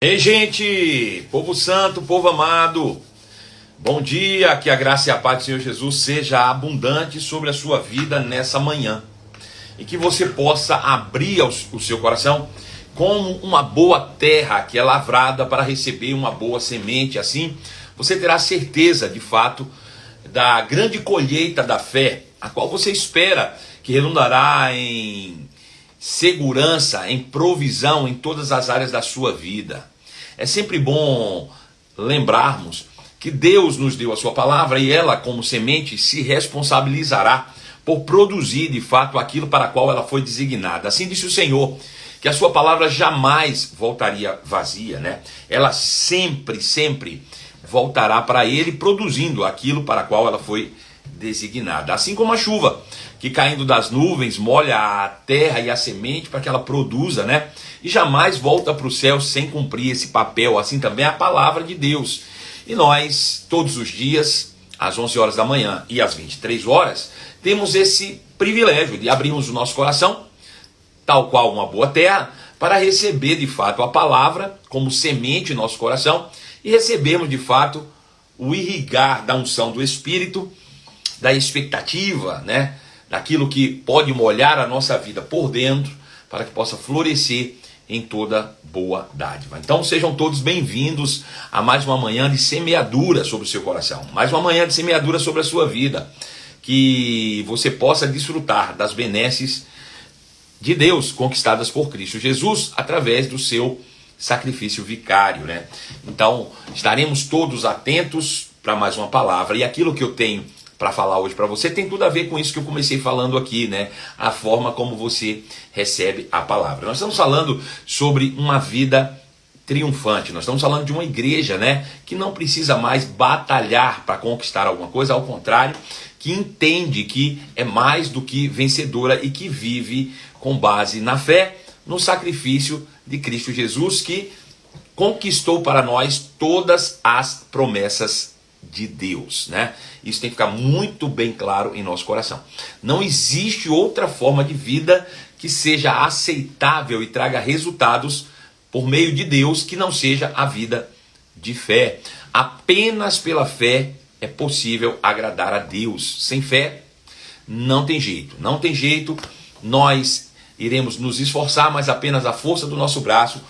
Ei, gente, povo santo, povo amado, bom dia, que a graça e a paz do Senhor Jesus seja abundante sobre a sua vida nessa manhã, e que você possa abrir o seu coração como uma boa terra que é lavrada para receber uma boa semente. Assim você terá certeza de fato da grande colheita da fé, a qual você espera que redundará em segurança, em provisão em todas as áreas da sua vida. É sempre bom lembrarmos que Deus nos deu a sua palavra e ela, como semente, se responsabilizará por produzir de fato aquilo para qual ela foi designada. Assim disse o Senhor, que a sua palavra jamais voltaria vazia, né? Ela sempre voltará para ele produzindo aquilo para qual ela foi designada. Assim como a chuva que caindo das nuvens molha a terra e a semente para que ela produza, né? E jamais volta para o céu sem cumprir esse papel. Assim também é a palavra de Deus. E nós, todos os dias, às 11 horas da manhã e às 23 horas, temos esse privilégio de abrirmos o nosso coração, tal qual uma boa terra, para receber de fato a palavra como semente em nosso coração e recebermos de fato o irrigar da unção do Espírito, da expectativa, né? Daquilo que pode molhar a nossa vida por dentro, para que possa florescer em toda boa dádiva. Então sejam todos bem-vindos a mais uma manhã de semeadura sobre o seu coração, mais uma manhã de semeadura sobre a sua vida, que você possa desfrutar das benesses de Deus conquistadas por Cristo Jesus através do seu sacrifício vicário, né? Então estaremos todos atentos para mais uma palavra, e aquilo que eu tenho para falar hoje para você tem tudo a ver com isso que eu comecei falando aqui, né? A forma como você recebe a palavra. Nós estamos falando sobre uma vida triunfante. Nós estamos falando de uma igreja, né, que não precisa mais batalhar para conquistar alguma coisa, ao contrário, que entende que é mais do que vencedora e que vive com base na fé, no sacrifício de Cristo Jesus, que conquistou para nós todas as promessas de Deus, né? Isso tem que ficar muito bem claro em nosso coração. Não existe outra forma de vida que seja aceitável e traga resultados por meio de Deus que não seja a vida de fé. Apenas pela fé é possível agradar a Deus. Sem fé não tem jeito. Não tem jeito. Nós iremos nos esforçar, mas apenas a força do nosso braço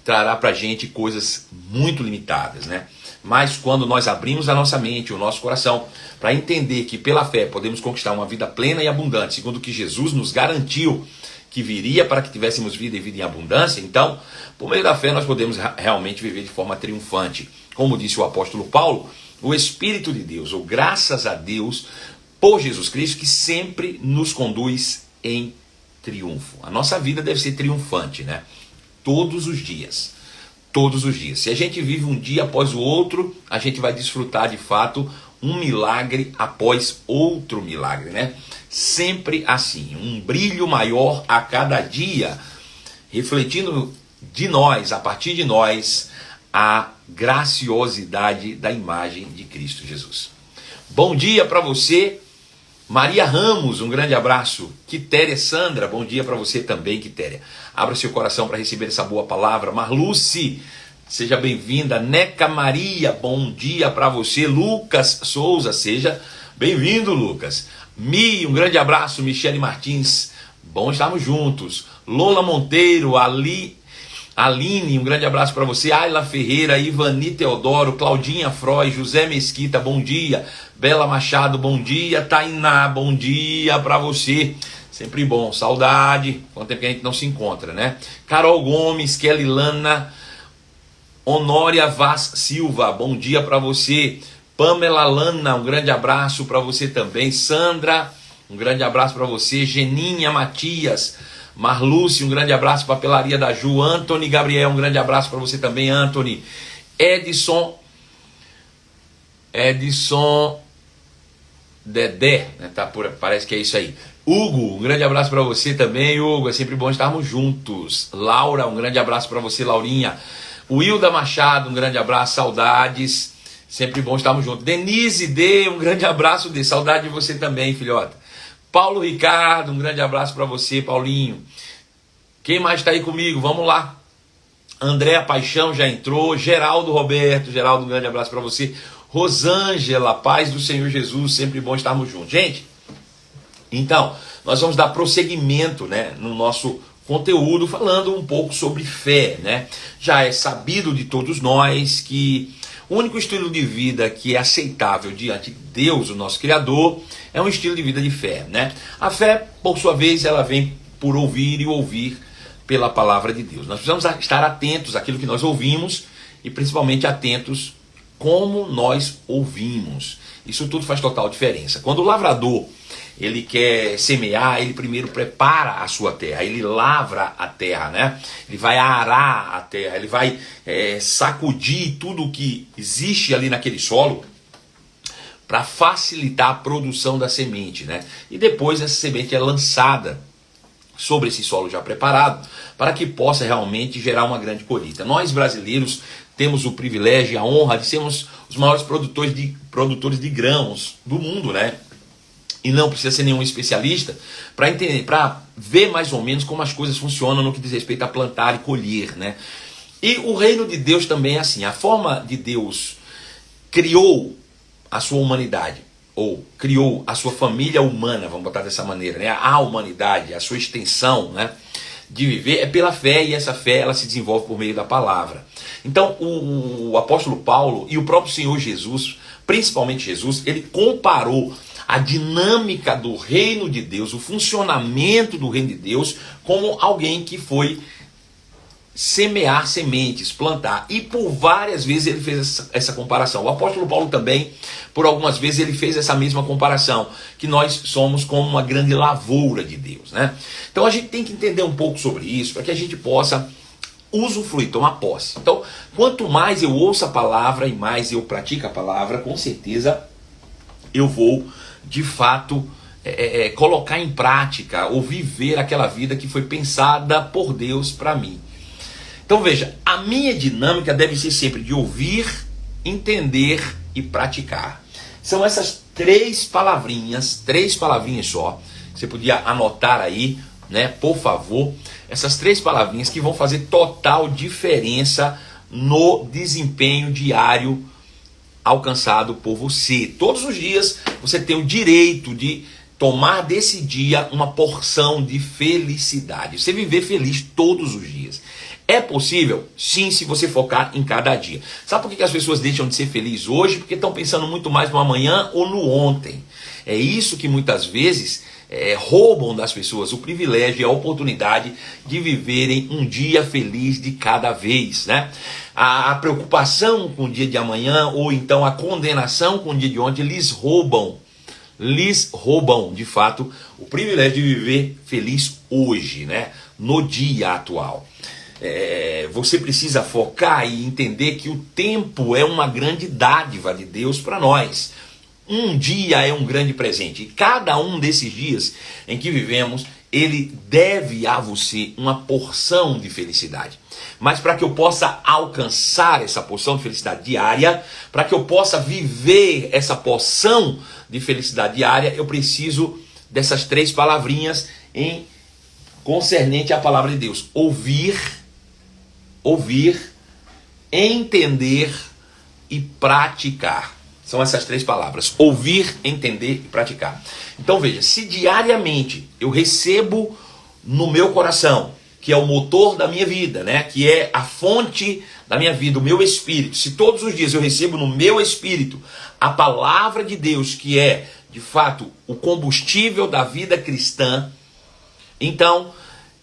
trará para a gente coisas muito limitadas, né? Mas quando nós abrimos a nossa mente, o nosso coração, para entender que pela fé podemos conquistar uma vida plena e abundante, segundo o que Jesus nos garantiu que viria para que tivéssemos vida e vida em abundância, então, por meio da fé nós podemos realmente viver de forma triunfante. Como disse o apóstolo Paulo, o Espírito de Deus, ou graças a Deus, por Jesus Cristo, que sempre nos conduz em triunfo. A nossa vida deve ser triunfante, né? Todos os dias. Todos os dias. Se a gente vive um dia após o outro, a gente vai desfrutar de fato um milagre após outro milagre, né? Sempre assim, um brilho maior a cada dia, refletindo de nós, a partir de nós, a graciosidade da imagem de Cristo Jesus. Bom dia para você, Maria Ramos, um grande abraço. Quitéria Sandra, bom dia para você também, Quitéria. Abra seu coração para receber essa boa palavra. Marluce, seja bem-vinda. Neca Maria, bom dia para você. Lucas Souza, seja bem-vindo, Lucas. Mi, um grande abraço. Michele Martins, bom estarmos juntos. Lola Monteiro, Aline, um grande abraço para você. Ayla Ferreira, Ivani Teodoro, Claudinha Froy, José Mesquita, bom dia. Bela Machado, bom dia. Tainá, bom dia para você. Sempre bom, saudade. Quanto tempo que a gente não se encontra, né? Carol Gomes, Kelly Lana, Honória Vaz Silva, bom dia para você. Pamela Lana, um grande abraço para você também. Sandra, um grande abraço para você. Geninha Matias, Marluce, um grande abraço para a Papelaria da Ju. Anthony Gabriel, um grande abraço para você também, Anthony. Edson Dedé, né? Parece que é isso aí. Hugo, um grande abraço para você também, Hugo. É sempre bom estarmos juntos. Laura, um grande abraço para você, Laurinha. Wilda Machado, um grande abraço, saudades. Sempre bom estarmos juntos. Denise D, um grande abraço, de saudade de você também, filhota. Paulo Ricardo, um grande abraço para você, Paulinho. Quem mais está aí comigo? Vamos lá. Andréa Paixão já entrou, Geraldo Roberto, Geraldo, um grande abraço para você. Rosângela, paz do Senhor Jesus, sempre bom estarmos juntos. Gente, então, nós vamos dar prosseguimento, né, no nosso conteúdo, falando um pouco sobre fé, né? Já é sabido de todos nós que o único estilo de vida que é aceitável diante de Deus, o nosso Criador, é um estilo de vida de fé, né? A fé, por sua vez, ela vem por ouvir e ouvir pela palavra de Deus. Nós precisamos estar atentos àquilo que nós ouvimos e principalmente atentos como nós ouvimos. Isso tudo faz total diferença. Quando o lavrador ele quer semear, ele primeiro prepara a sua terra, ele lavra a terra, né? Ele vai arar a terra, ele vai sacudir tudo que existe ali naquele solo para facilitar a produção da semente, né? E depois essa semente é lançada sobre esse solo já preparado, para que possa realmente gerar uma grande colheita. Nós brasileiros temos o privilégio e a honra de sermos os maiores produtores de grãos do mundo, né? E não precisa ser nenhum especialista para entender, para ver mais ou menos como as coisas funcionam no que diz respeito a plantar e colher, né? E o reino de Deus também é assim. A forma de Deus criou a sua humanidade, ou criou a sua família humana, vamos botar dessa maneira, né? A humanidade, a sua extensão, né, de viver é pela fé, e essa fé ela se desenvolve por meio da palavra. Então o apóstolo Paulo e o próprio Senhor Jesus, principalmente Jesus, ele comparou a dinâmica do reino de Deus, o funcionamento do reino de Deus, como alguém que foi semear sementes, plantar. E por várias vezes ele fez essa comparação. O apóstolo Paulo também, por algumas vezes, ele fez essa mesma comparação, que nós somos como uma grande lavoura de Deus, né? Então a gente tem que entender um pouco sobre isso, para que a gente possa usufruir, tomar posse. Então, quanto mais eu ouço a palavra e mais eu pratico a palavra, com certeza eu vou, de fato, colocar em prática ou viver aquela vida que foi pensada por Deus para mim. Então veja, a minha dinâmica deve ser sempre de ouvir, entender e praticar. São essas três palavrinhas só. Você podia anotar aí, né, por favor, essas três palavrinhas que vão fazer total diferença no desempenho diário alcançado por você. Todos os dias você tem o direito de tomar desse dia uma porção de felicidade. Você viver feliz todos os dias. É possível? Sim, se você focar em cada dia. Sabe por que as pessoas deixam de ser felizes hoje? Porque estão pensando muito mais no amanhã ou no ontem. É isso que muitas vezes roubam das pessoas o privilégio e a oportunidade de viverem um dia feliz de cada vez, né? A preocupação com o dia de amanhã ou então a condenação com o dia de ontem lhes roubam, de fato, o privilégio de viver feliz hoje, né? No dia atual. Você precisa focar e entender que o tempo é uma grande dádiva de Deus para nós. Um dia é um grande presente, e cada um desses dias em que vivemos, ele deve a você uma porção de felicidade. Mas para que eu possa alcançar essa porção de felicidade diária, para que eu possa viver essa porção de felicidade diária, eu preciso dessas três palavrinhas em concernente à palavra de Deus: ouvir, entender e praticar. São essas três palavras: ouvir, entender e praticar. Então veja, se diariamente eu recebo no meu coração, que é o motor da minha vida, né, que é a fonte da minha vida, o meu espírito, se todos os dias eu recebo no meu espírito a palavra de Deus, que é de fato o combustível da vida cristã, então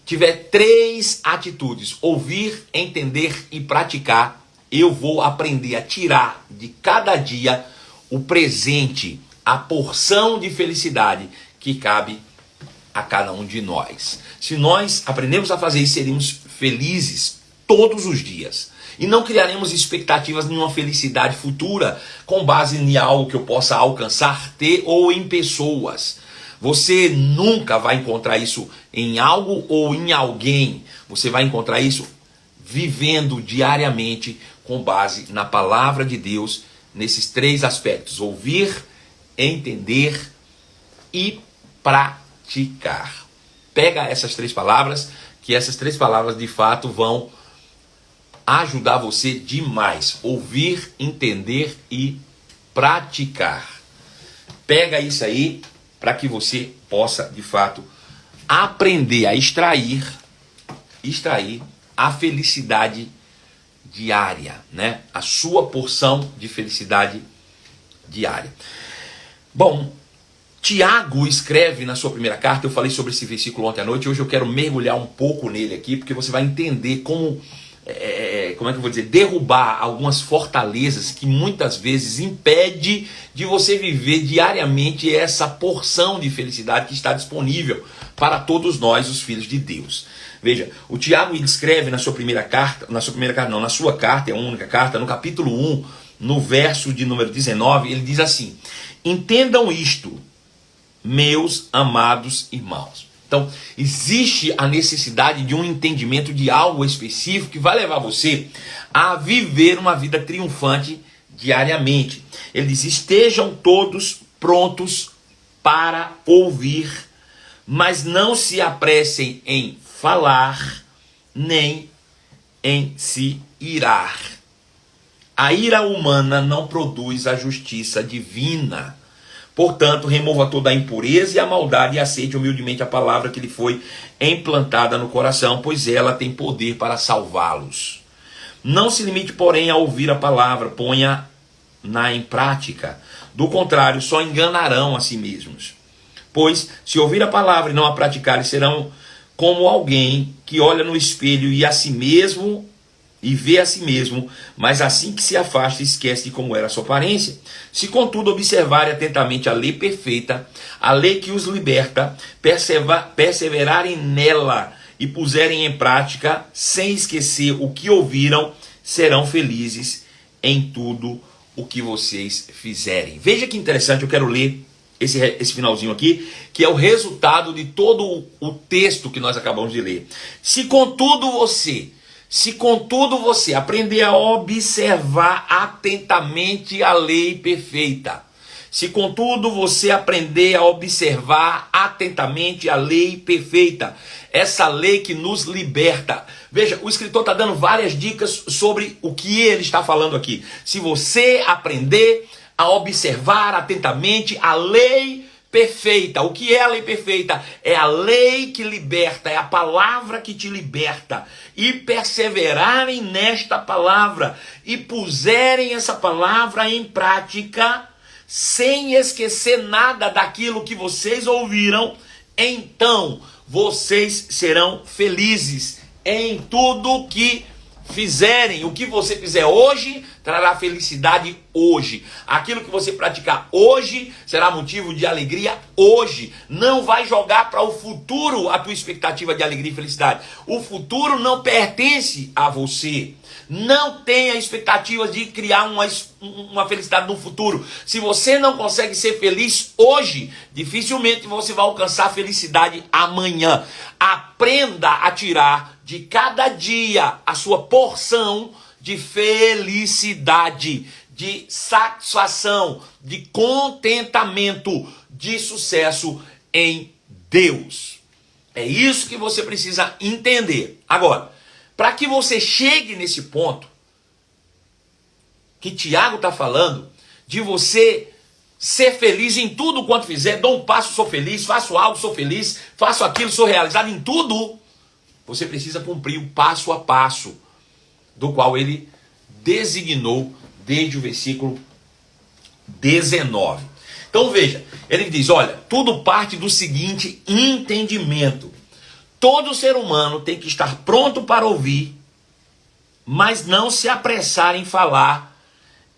tiver três atitudes: ouvir, entender e praticar, eu vou aprender a tirar de cada dia o presente, a porção de felicidade que cabe a cada um de nós. Se nós aprendemos a fazer isso, seremos felizes todos os dias. E não criaremos expectativas em uma felicidade futura com base em algo que eu possa alcançar, ter ou em pessoas. Você nunca vai encontrar isso em algo ou em alguém. Você vai encontrar isso vivendo diariamente com base na palavra de Deus, nesses três aspectos: ouvir, entender e praticar. Pega essas três palavras, que essas três palavras de fato vão ajudar você demais. Ouvir, entender e praticar. Pega isso aí para que você possa, de fato, aprender a extrair a felicidade diária, né? A sua porção de felicidade diária. Bom, Tiago escreve na sua primeira carta, eu falei sobre esse versículo ontem à noite, hoje eu quero mergulhar um pouco nele aqui, porque você vai entender como é que eu vou dizer, derrubar algumas fortalezas que muitas vezes impede de você viver diariamente essa porção de felicidade que está disponível para todos nós, os filhos de Deus. Veja, o Tiago escreve na sua carta, é a única carta, no capítulo 1, no verso de número 19, ele diz assim: entendam isto, meus amados irmãos. Então, existe a necessidade de um entendimento de algo específico que vai levar você a viver uma vida triunfante diariamente. Ele diz: estejam todos prontos para ouvir, mas não se apressem em falar, nem em se irar. A ira humana não produz a justiça divina. Portanto, remova toda a impureza e a maldade e aceite humildemente a palavra que lhe foi implantada no coração, pois ela tem poder para salvá-los. Não se limite, porém, a ouvir a palavra, ponha-na em prática. Do contrário, só enganarão a si mesmos. Pois, se ouvir a palavra e não a praticarem, serão como alguém que olha no espelho e vê a si mesmo, mas assim que se afasta, esquece de como era a sua aparência. Se contudo observarem atentamente a lei perfeita, a lei que os liberta, perseverarem nela e puserem em prática, sem esquecer o que ouviram, serão felizes em tudo o que vocês fizerem. Veja que interessante, eu quero ler esse finalzinho aqui, que é o resultado de todo o texto que nós acabamos de ler. Se contudo você aprender a observar atentamente a lei perfeita, se contudo você aprender a observar atentamente a lei perfeita, essa lei que nos liberta. Veja, o escritor está dando várias dicas sobre o que ele está falando aqui. Se você aprender a observar atentamente a lei perfeita. O que é a lei perfeita? É a lei que liberta, é a palavra que te liberta. E perseverarem nesta palavra e puserem essa palavra em prática, sem esquecer nada daquilo que vocês ouviram, então vocês serão felizes em tudo que fizerem. O que você fizer hoje trará felicidade hoje. Aquilo que você praticar hoje será motivo de alegria hoje. Não vai jogar para o futuro a tua expectativa de alegria e felicidade. O futuro não pertence a você. Não tenha expectativas de criar uma felicidade no futuro. Se você não consegue ser feliz hoje, dificilmente você vai alcançar a felicidade amanhã. Aprenda a tirar de cada dia a sua porção de felicidade, de satisfação, de contentamento, de sucesso em Deus. É isso que você precisa entender. Agora, para que você chegue nesse ponto que Tiago está falando, de você ser feliz em tudo quanto fizer, dou um passo, sou feliz, faço algo, sou feliz, faço aquilo, sou realizado em tudo, você precisa cumprir o passo a passo do qual ele designou desde o versículo 19. Então veja, ele diz, olha, tudo parte do seguinte entendimento. Todo ser humano tem que estar pronto para ouvir, mas não se apressar em falar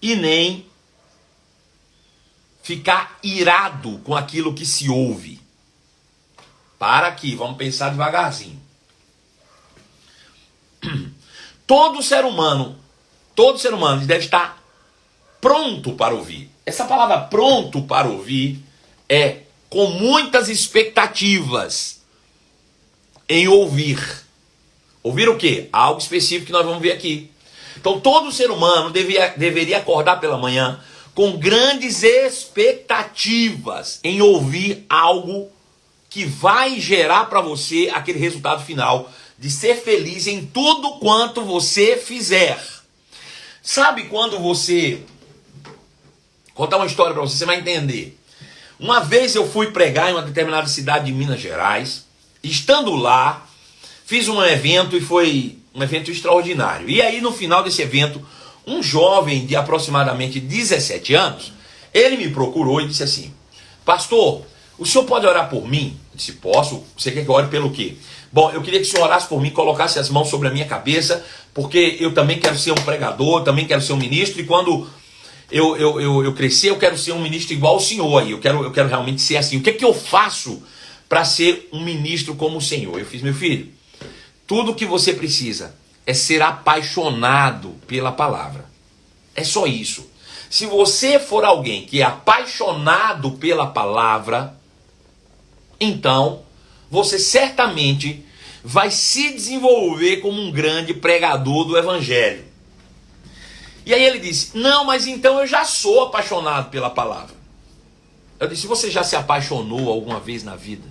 e nem ficar irado com aquilo que se ouve. Para aqui, vamos pensar devagarzinho. Todo ser humano deve estar pronto para ouvir. Essa palavra pronto para ouvir é com muitas expectativas em ouvir. Ouvir o quê? Algo específico que nós vamos ver aqui. Então todo ser humano deveria acordar pela manhã com grandes expectativas em ouvir algo que vai gerar para você aquele resultado final de ser feliz em tudo quanto você fizer. Sabe quando você... Vou contar uma história para você, você vai entender. Uma vez eu fui pregar em uma determinada cidade de Minas Gerais. Estando lá, fiz um evento e foi um evento extraordinário. E aí no final desse evento, um jovem de aproximadamente 17 anos, ele me procurou e disse assim: pastor, o senhor pode orar por mim? Eu disse: posso. Você quer que eu ore pelo quê? Bom, eu queria que o senhor orasse por mim, colocasse as mãos sobre a minha cabeça, porque eu também quero ser um pregador, também quero ser um ministro, e quando eu crescer, eu quero ser um ministro igual ao senhor aí, eu quero realmente ser assim. O que é que eu faço para ser um ministro como o senhor? Eu fiz: meu filho, tudo que você precisa é ser apaixonado pela palavra. É só isso. Se você for alguém que é apaixonado pela palavra, então você certamente vai se desenvolver como um grande pregador do evangelho. E aí ele disse: não, mas então eu já sou apaixonado pela palavra. Eu disse: você já se apaixonou alguma vez na vida?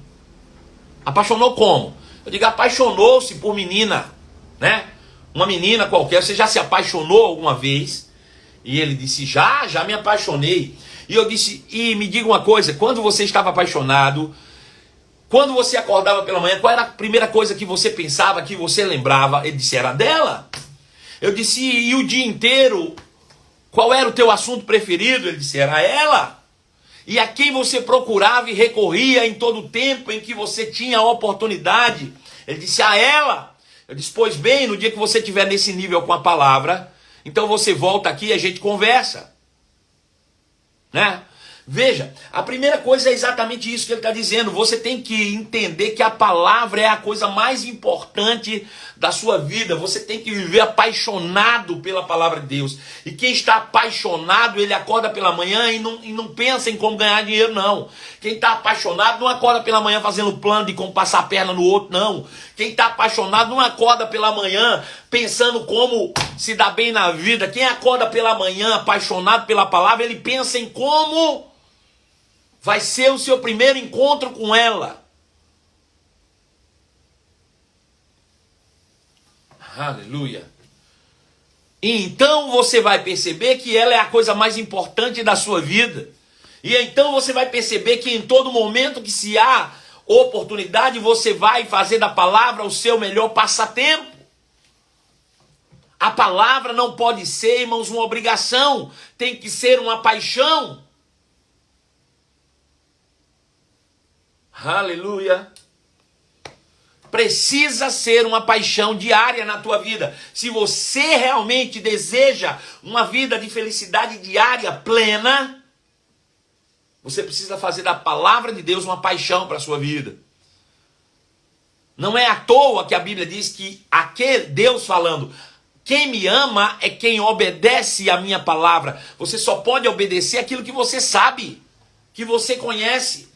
Apaixonou como? Eu digo: apaixonou-se por menina, né? Uma menina qualquer, você já se apaixonou alguma vez? E ele disse: já me apaixonei. E eu disse: e me diga uma coisa, quando você estava apaixonado, quando você acordava pela manhã, qual era a primeira coisa que você pensava, que você lembrava? Ele disse: era dela. Eu disse: e o dia inteiro, qual era o teu assunto preferido? Ele disse: era ela. E a quem você procurava e recorria em todo o tempo em que você tinha a oportunidade? Ele disse: a ela. Eu disse: pois bem, no dia que você estiver nesse nível com a palavra, então você volta aqui e a gente conversa, né? Veja, a primeira coisa é exatamente isso que ele está dizendo. Você tem que entender que a palavra é a coisa mais importante da sua vida. Você tem que viver apaixonado pela palavra de Deus. E quem está apaixonado, ele acorda pela manhã e não pensa em como ganhar dinheiro, não. Quem está apaixonado não acorda pela manhã fazendo plano de como passar a perna no outro, não. Quem está apaixonado não acorda pela manhã pensando como se dar bem na vida. Quem acorda pela manhã apaixonado pela palavra, ele pensa em como vai ser o seu primeiro encontro com ela. Aleluia. E então você vai perceber que ela é a coisa mais importante da sua vida. E então você vai perceber que em todo momento que se há oportunidade, você vai fazer da palavra o seu melhor passatempo. A palavra não pode ser, irmãos, uma obrigação. Tem que ser uma paixão. Aleluia. Precisa ser uma paixão diária na tua vida. Se você realmente deseja uma vida de felicidade diária plena, você precisa fazer da palavra de Deus uma paixão para a sua vida. Não é à toa que a Bíblia diz que aquele Deus falando: quem me ama é quem obedece a minha palavra. Você só pode obedecer aquilo que você sabe, que você conhece.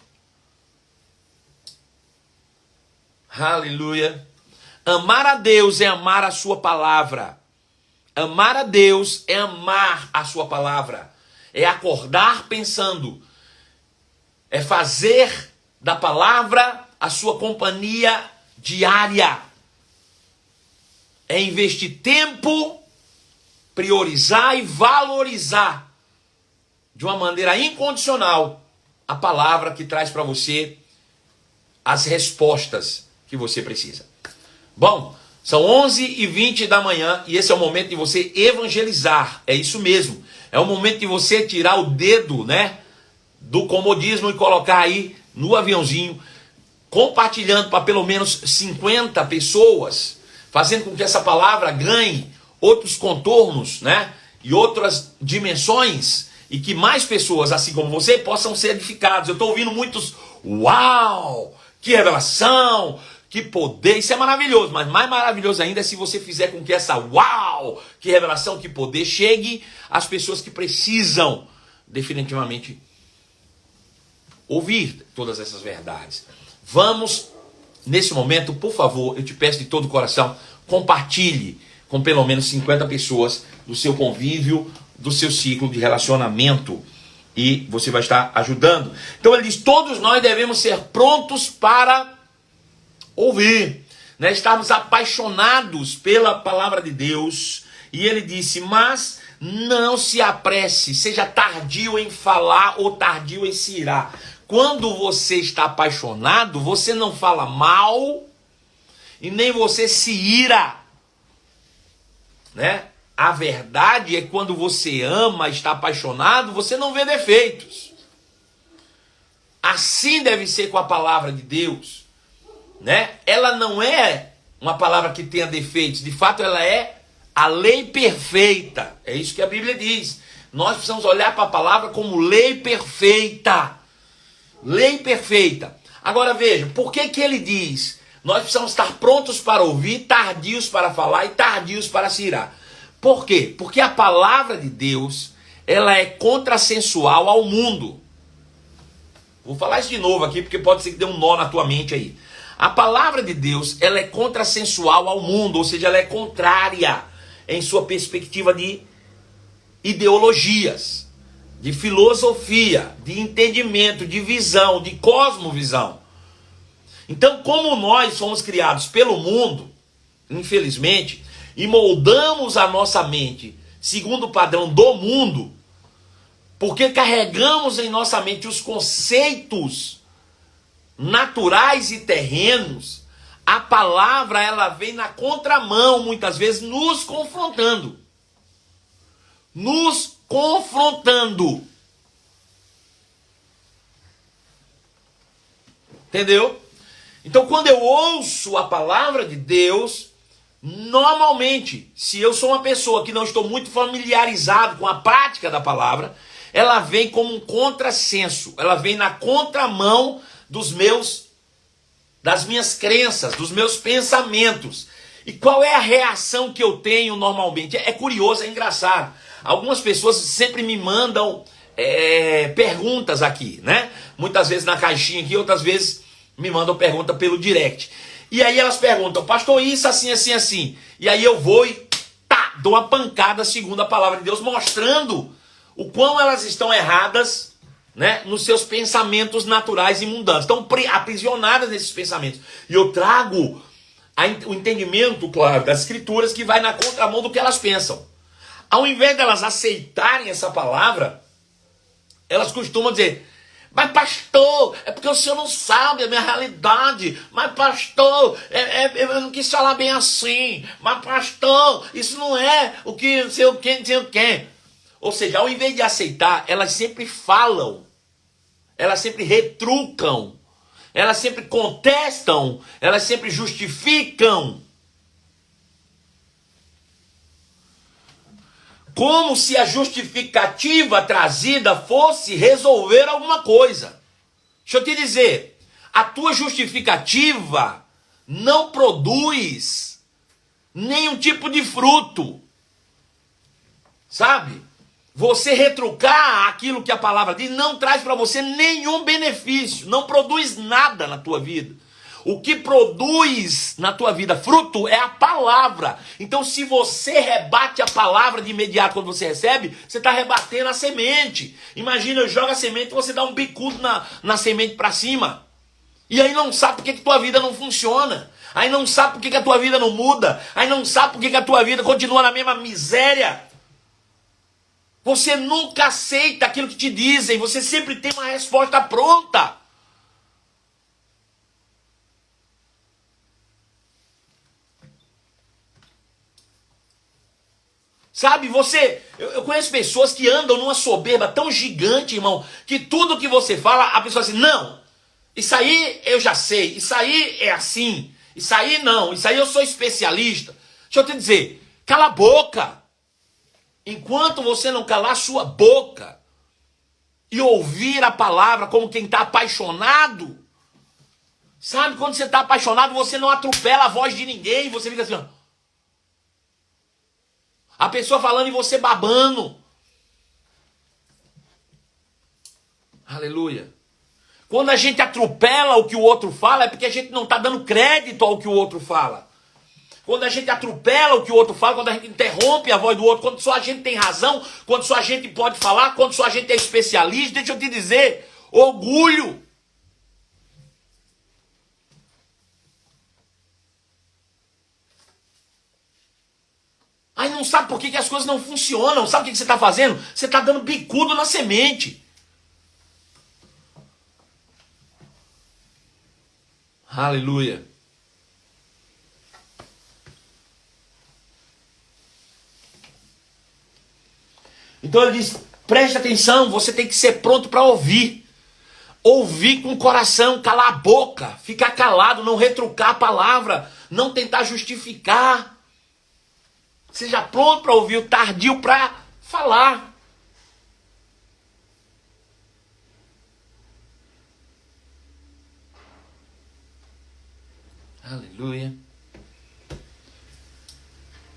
Aleluia. Amar a Deus é amar a sua palavra. Amar a Deus é amar a sua palavra. É acordar pensando. É fazer da palavra a sua companhia diária. É investir tempo, priorizar e valorizar de uma maneira incondicional a palavra que traz para você as respostas que você precisa. Bom, são 11h20 da manhã e esse é o momento de você evangelizar. É isso mesmo. É o momento de você tirar o dedo, né, do comodismo e colocar aí no aviãozinho, compartilhando para pelo menos 50 pessoas, fazendo com que essa palavra ganhe outros contornos, né, e outras dimensões, e que mais pessoas, assim como você, possam ser edificadas. Eu estou ouvindo muitos uau, que revelação, que poder. Isso é maravilhoso, mas mais maravilhoso ainda é se você fizer com que essa uau, que revelação, que poder chegue às pessoas que precisam definitivamente ouvir todas essas verdades. Vamos, nesse momento, por favor, eu te peço de todo o coração, compartilhe com pelo menos 50 pessoas do seu convívio, do seu ciclo de relacionamento, e você vai estar ajudando. Então ele diz: todos nós devemos ser prontos para ouvir. né? Estarmos apaixonados pela palavra de Deus. E ele disse, mas não se apresse, seja tardio em falar ou tardio em se irar. Quando você está apaixonado, você não fala mal e nem você se ira, né? A verdade é que quando você ama, está apaixonado, você não vê defeitos. Assim deve ser com a palavra de Deus, né? Ela não é uma palavra que tenha defeitos, de fato ela é a lei perfeita. É isso que a Bíblia diz. Nós precisamos olhar para a palavra como lei perfeita. Lei perfeita. Agora veja, por que que ele diz? Nós precisamos estar prontos para ouvir, tardios para falar e tardios para se irar. Por quê? Porque a palavra de Deus, ela é contrassensual ao mundo. Vou falar isso de novo aqui, porque pode ser que dê um nó na tua mente aí. A palavra de Deus, ela é contrassensual ao mundo, ou seja, ela é contrária em sua perspectiva de ideologias, de filosofia, de entendimento, de visão, de cosmovisão. Então, como nós somos criados pelo mundo, infelizmente, e moldamos a nossa mente segundo o padrão do mundo, porque carregamos em nossa mente os conceitos naturais e terrenos, a palavra ela vem na contramão, muitas vezes nos confrontando. Nos confrontando. Entendeu? Então, quando eu ouço a palavra de Deus, normalmente, se eu sou uma pessoa que não estou muito familiarizado com a prática da palavra, ela vem como um contrassenso, ela vem na contramão das minhas crenças, dos meus pensamentos. E qual é a reação que eu tenho normalmente? É curioso, é engraçado. Algumas pessoas sempre me mandam perguntas aqui, né? Muitas vezes na caixinha aqui, outras vezes me mandam pergunta pelo direct. E aí elas perguntam, pastor, isso assim, assim, assim. E aí eu vou e dou uma pancada segundo a palavra de Deus, mostrando o quão elas estão erradas, né, nos seus pensamentos naturais e mundanos. Estão aprisionadas nesses pensamentos. E eu trago o entendimento, claro, das escrituras que vai na contramão do que elas pensam. Ao invés delas aceitarem essa palavra, elas costumam dizer, mas pastor, é porque o senhor não sabe a minha realidade. Mas pastor, eu não quis falar bem assim. Mas pastor, isso não é o que não sei o que, não sei o que. Ou seja, ao invés de aceitar, elas sempre falam. Elas sempre retrucam. Elas sempre contestam. Elas sempre justificam. Como se a justificativa trazida fosse resolver alguma coisa. Deixa eu te dizer, a tua justificativa não produz nenhum tipo de fruto. Sabe? Você retrucar aquilo que a palavra diz não traz para você nenhum benefício, não produz nada na tua vida. O que produz na tua vida fruto é a palavra. Então, se você rebate a palavra de imediato quando você recebe, você está rebatendo a semente. Imagina, eu jogo a semente e você dá um bicudo na semente para cima. E aí não sabe por que tua vida não funciona. Aí não sabe por que a tua vida não muda. Aí não sabe por que a tua vida continua na mesma miséria. Você nunca aceita aquilo que te dizem. Você sempre tem uma resposta pronta. Sabe, eu conheço pessoas que andam numa soberba tão gigante, irmão, que tudo que você fala, a pessoa assim, não, isso aí eu já sei, isso aí é assim, isso aí não, isso aí eu sou especialista. Deixa eu te dizer, cala a boca. Enquanto você não calar sua boca e ouvir a palavra como quem está apaixonado, sabe, quando você está apaixonado, você não atropela a voz de ninguém, você fica assim, ó. A pessoa falando e você babando. Aleluia. Quando a gente atropela o que o outro fala, é porque a gente não está dando crédito ao que o outro fala. Quando a gente atropela o que o outro fala, quando a gente interrompe a voz do outro, quando só a gente tem razão, quando só a gente pode falar, quando só a gente é especialista, deixa eu te dizer, orgulho. não sabe por que as coisas não funcionam. Sabe o que você está fazendo? Você está dando bicudo na semente. Aleluia. Então ele diz, preste atenção, você tem que ser pronto para ouvir. Ouvir com o coração, calar a boca, ficar calado, não retrucar a palavra, não tentar justificar. Seja pronto para ouvir, o tardio para falar. Aleluia.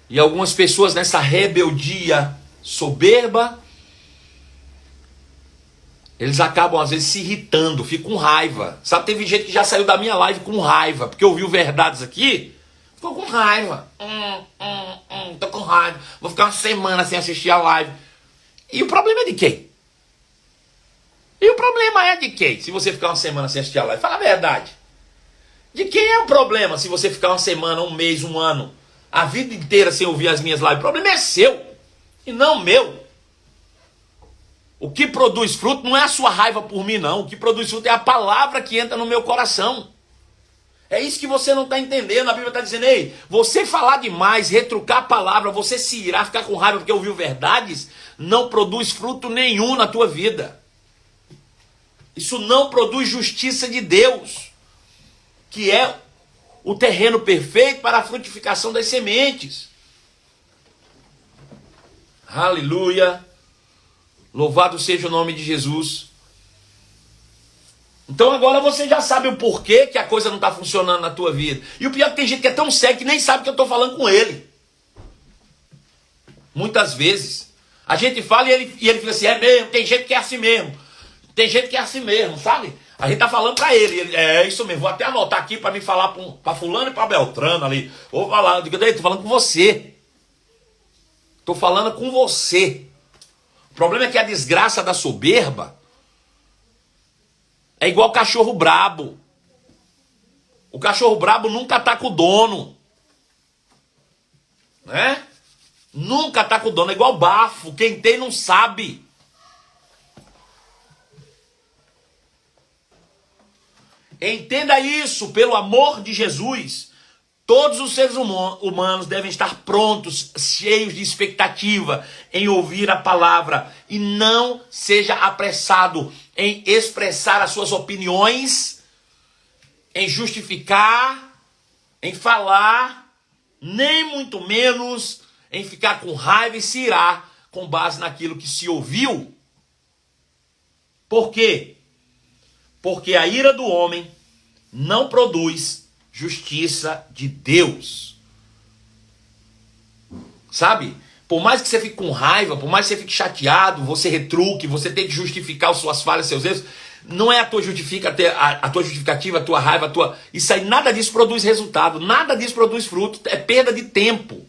E algumas pessoas nessa rebeldia soberba, eles acabam às vezes se irritando, ficam com raiva. Sabe, teve gente que já saiu da minha live com raiva, porque ouviu verdades aqui, ficou com raiva. Tô com raiva, vou ficar uma semana sem assistir a live. E o problema é de quem? E o problema é de quem? Se você ficar uma semana sem assistir a live, fala a verdade. De quem é o problema se você ficar uma semana, um mês, um ano, a vida inteira sem ouvir as minhas lives? O problema é seu e não meu. O que produz fruto não é a sua raiva por mim, não. O que produz fruto é a palavra que entra no meu coração. É isso que você não está entendendo. A Bíblia está dizendo, ei, você falar demais, retrucar a palavra, você se irar, ficar com raiva porque ouviu verdades, não produz fruto nenhum na tua vida. Isso não produz justiça de Deus, que é o terreno perfeito para a frutificação das sementes. Aleluia. Louvado seja o nome de Jesus. Então agora você já sabe o porquê que a coisa não está funcionando na tua vida. E o pior é que tem gente que é tão cego que nem sabe que eu estou falando com ele. Muitas vezes. A gente fala e ele fica assim, é mesmo, tem gente que é assim mesmo. Tem gente que é assim mesmo, sabe? A gente tá falando para ele, é isso mesmo, vou até anotar aqui para me falar para fulano e para Beltrano ali. Vou falar, eu digo, tô falando com você. Tô falando com você. O problema é que a desgraça da soberba é igual cachorro brabo. O cachorro brabo nunca tá com o dono. Né? Nunca tá com o dono. É igual bafo. Quem tem não sabe. Entenda isso, pelo amor de Jesus. Todos os seres humanos devem estar prontos, cheios de expectativa em ouvir a palavra. E não seja apressado em expressar as suas opiniões, em justificar, em falar, nem muito menos em ficar com raiva e se irar com base naquilo que se ouviu. Por quê? Porque a ira do homem não produz justiça de Deus. Sabe? Por mais que você fique com raiva, por mais que você fique chateado, você retruque, você tem que justificar as suas falhas, seus erros, não é a tua justificativa, a tua raiva, isso aí, nada disso produz resultado, nada disso produz fruto, é perda de tempo.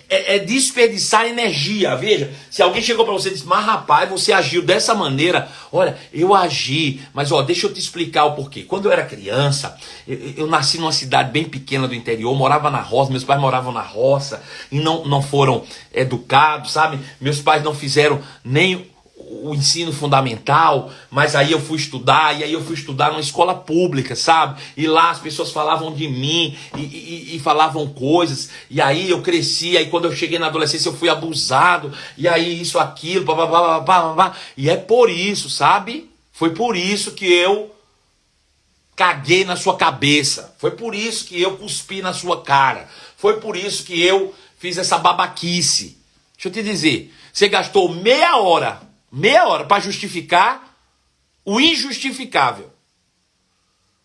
É desperdiçar energia. Veja, se alguém chegou para você e disse, mas rapaz, você agiu dessa maneira. Olha, eu agi, mas deixa eu te explicar o porquê. Quando eu era criança, eu nasci numa cidade bem pequena do interior, morava na roça, meus pais moravam na roça e não foram educados, sabe? Meus pais não fizeram nem o ensino fundamental, mas aí eu fui estudar, e aí eu fui estudar numa escola pública, sabe? E lá as pessoas falavam de mim, e falavam coisas, e aí eu cresci, aí quando eu cheguei na adolescência eu fui abusado, e aí isso, aquilo, e é por isso, sabe? Foi por isso que eu caguei na sua cabeça, foi por isso que eu cuspi na sua cara, foi por isso que eu fiz essa babaquice. Deixa eu te dizer, você gastou meia hora para justificar o injustificável.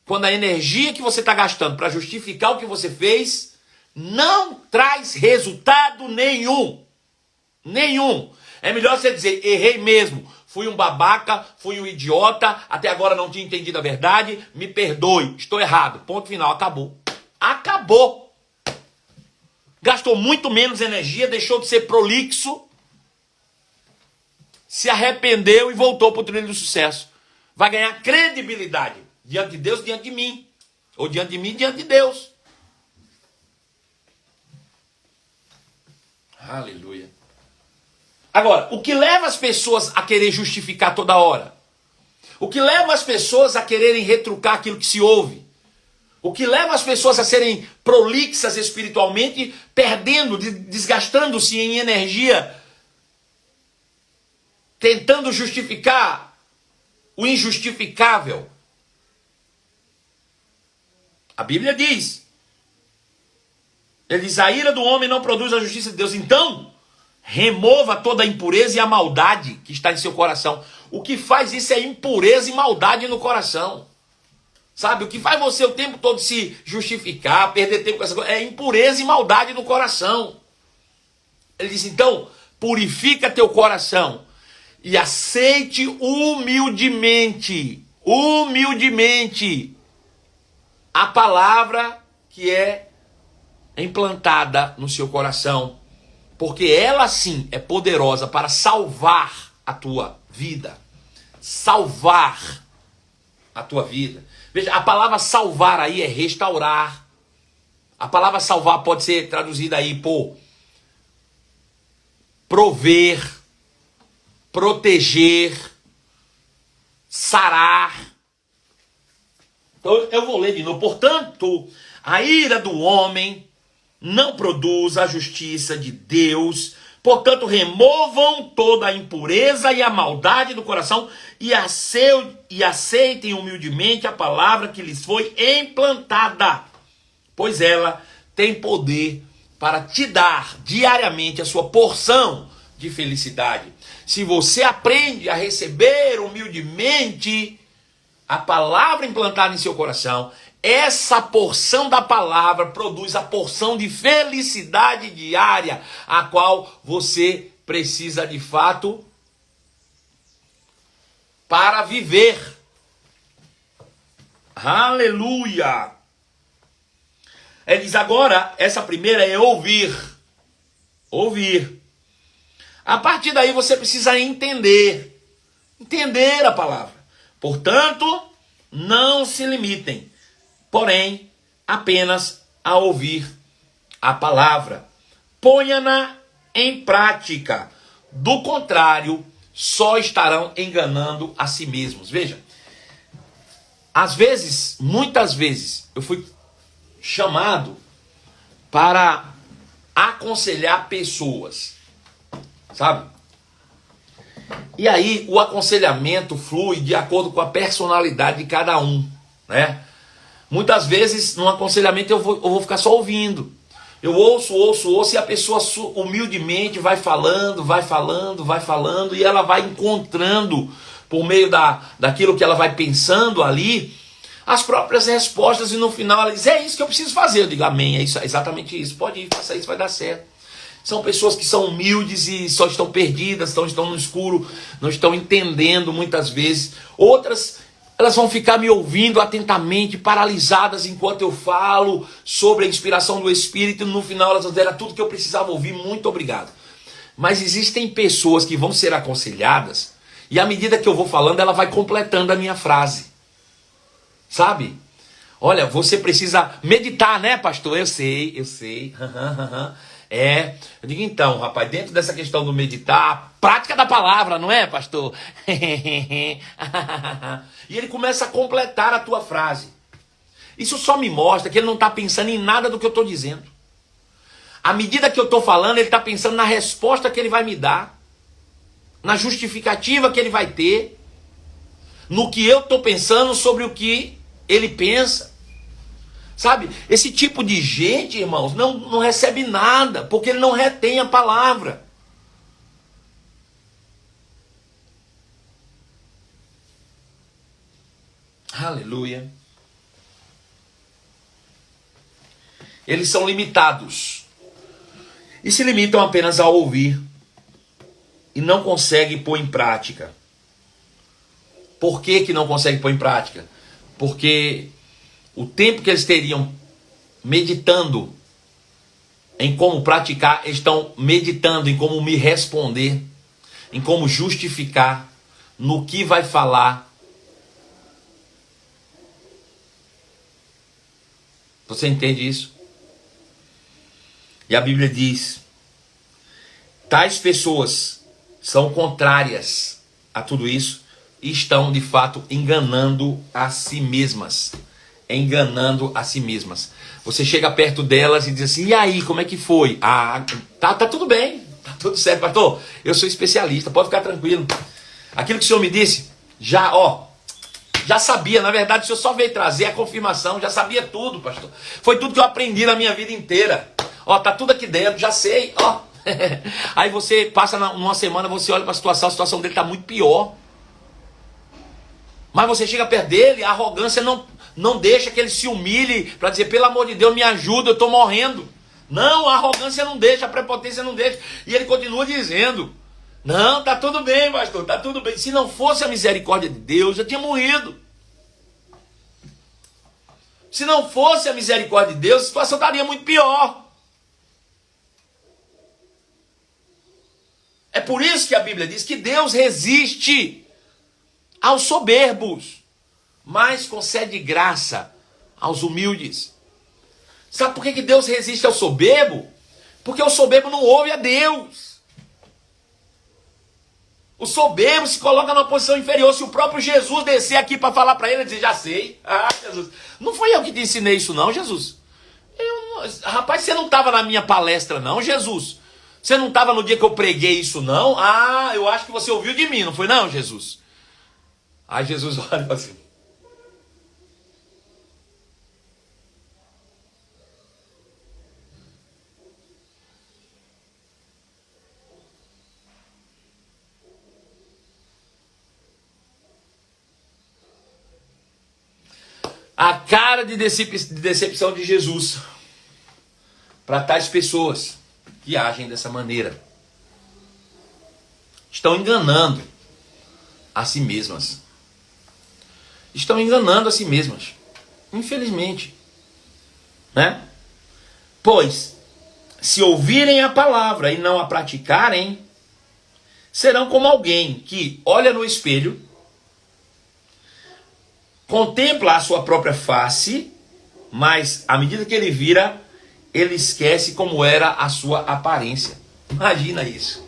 Quando a energia que você está gastando para justificar o que você fez não traz resultado nenhum. Nenhum. É melhor você dizer, errei mesmo, fui um babaca, fui um idiota, até agora não tinha entendido a verdade, me perdoe, estou errado. Ponto final, acabou. Acabou. Gastou muito menos energia, deixou de ser prolixo, se arrependeu e voltou para o trilho do sucesso. Vai ganhar credibilidade diante de Deus, diante de mim. Ou diante de mim, diante de Deus. Aleluia. Agora, o que leva as pessoas a querer justificar toda hora? O que leva as pessoas a quererem retrucar aquilo que se ouve? O que leva as pessoas a serem prolixas espiritualmente, perdendo, desgastando-se em energia, tentando justificar o injustificável? A Bíblia diz, ele diz, a ira do homem não produz a justiça de Deus. Então, remova toda a impureza e a maldade que está em seu coração. O que faz isso é impureza e maldade no coração. Sabe, o que faz você o tempo todo se justificar, perder tempo com essa coisa, é impureza e maldade no coração. Ele diz, então, purifica teu coração e aceite humildemente a palavra que é implantada no seu coração, porque ela sim é poderosa para salvar a tua vida. Salvar a tua vida. Veja, a palavra salvar aí é restaurar. A palavra salvar pode ser traduzida aí por prover, proteger, sarar. Então eu vou ler de novo. Portanto, a ira do homem não produz a justiça de Deus. Portanto, removam toda a impureza e a maldade do coração e aceitem humildemente a palavra que lhes foi implantada, pois ela tem poder para te dar diariamente a sua porção de felicidade. Se você aprende a receber humildemente a palavra implantada em seu coração, essa porção da palavra produz a porção de felicidade diária, a qual você precisa de fato para viver. Aleluia! Ele diz agora, essa primeira é ouvir. Ouvir. A partir daí você precisa entender. Entender a palavra. Portanto, não se limitem, porém, apenas a ouvir a palavra. Ponha-na em prática. Do contrário, só estarão enganando a si mesmos. Veja, às vezes, muitas vezes, eu fui chamado para aconselhar pessoas, sabe? E aí o aconselhamento flui de acordo com a personalidade de cada um, né? Muitas vezes no aconselhamento eu vou ficar só ouvindo. Eu ouço e a pessoa humildemente vai falando e ela vai encontrando, por meio daquilo que ela vai pensando ali, as próprias respostas, e no final ela diz, é isso que eu preciso fazer. Eu digo, amém, é isso, é exatamente isso, pode ir, faça isso, vai dar certo. São pessoas que são humildes e só estão perdidas, estão no escuro, não estão entendendo muitas vezes. Outras, elas vão ficar me ouvindo atentamente, paralisadas enquanto eu falo sobre a inspiração do Espírito, e no final elas vão dizer, era tudo que eu precisava ouvir, muito obrigado. Mas existem pessoas que vão ser aconselhadas, e à medida que eu vou falando, ela vai completando a minha frase. Sabe? Olha, você precisa meditar, né, pastor? Eu sei. Eu digo, então, rapaz, dentro dessa questão do meditar, a prática da palavra, não é, pastor? E ele começa a completar a tua frase. Isso só me mostra que ele não está pensando em nada do que eu estou dizendo. À medida que eu estou falando, ele está pensando na resposta que ele vai me dar, na justificativa que ele vai ter, no que eu estou pensando sobre o que ele pensa. Sabe, esse tipo de gente, irmãos, não recebe nada, porque ele não retém a palavra. Aleluia. Eles são limitados. E se limitam apenas a ouvir. E não conseguem pôr em prática. Por que não conseguem pôr em prática? Porque o tempo que eles teriam meditando em como praticar, eles estão meditando em como me responder, em como justificar, no que vai falar. Você entende isso? E a Bíblia diz Tais pessoas são contrárias a tudo isso e estão, de fato, enganando a si mesmas. Enganando a si mesmas. Você chega perto delas e diz assim, e aí, como é que foi? Ah, tá tudo bem, tá tudo certo, pastor. Eu sou especialista, pode ficar tranquilo. Aquilo que o senhor me disse, já sabia. Na verdade, o senhor só veio trazer a confirmação, já sabia tudo, pastor. Foi tudo que eu aprendi na minha vida inteira. Tá tudo aqui dentro, já sei, Aí você passa numa semana, você olha para a situação dele está muito pior. Mas você chega perto dele, a arrogância não deixa que ele se humilhe para dizer, pelo amor de Deus, me ajuda, eu estou morrendo. Não, a arrogância não deixa, a prepotência não deixa. E ele continua dizendo, não, tá tudo bem, pastor, tá tudo bem. Se não fosse a misericórdia de Deus, eu tinha morrido. Se não fosse a misericórdia de Deus, a situação estaria muito pior. É por isso que a Bíblia diz que Deus resiste aos soberbos, mas concede graça aos humildes. Sabe por que Deus resiste ao soberbo? Porque o soberbo não ouve a Deus. O soberbo se coloca numa posição inferior. Se o próprio Jesus descer aqui para falar para ele, ele diz, já sei. Ah, Jesus, não foi eu que te ensinei isso não, Jesus. Rapaz, você não estava na minha palestra não, Jesus. Você não estava no dia que eu preguei isso não? Ah, eu acho que você ouviu de mim, não foi não, Jesus? Aí Jesus olha e fala assim, a cara de decepção de Jesus para tais pessoas que agem dessa maneira. Estão enganando a si mesmas. Estão enganando a si mesmas. Infelizmente. Né? Pois, se ouvirem a palavra e não a praticarem, serão como alguém que olha no espelho, contempla a sua própria face, mas à medida que ele vira, ele esquece como era a sua aparência. Imagina isso.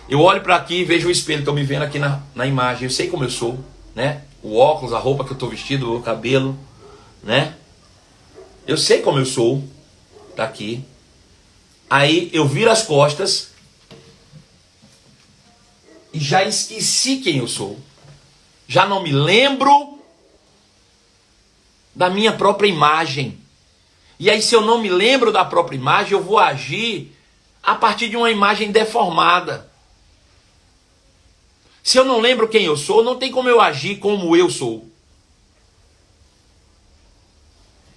Eu olho para aqui e vejo o espelho, estou me vendo aqui na imagem, eu sei como eu sou, né? O óculos, a roupa que eu estou vestido, o cabelo, né? Eu sei como eu sou, tá aqui. Aí eu viro as costas e já esqueci quem eu sou. Já não me lembro da minha própria imagem. E aí, se eu não me lembro da própria imagem, eu vou agir a partir de uma imagem deformada. Se eu não lembro quem eu sou, não tem como eu agir como eu sou.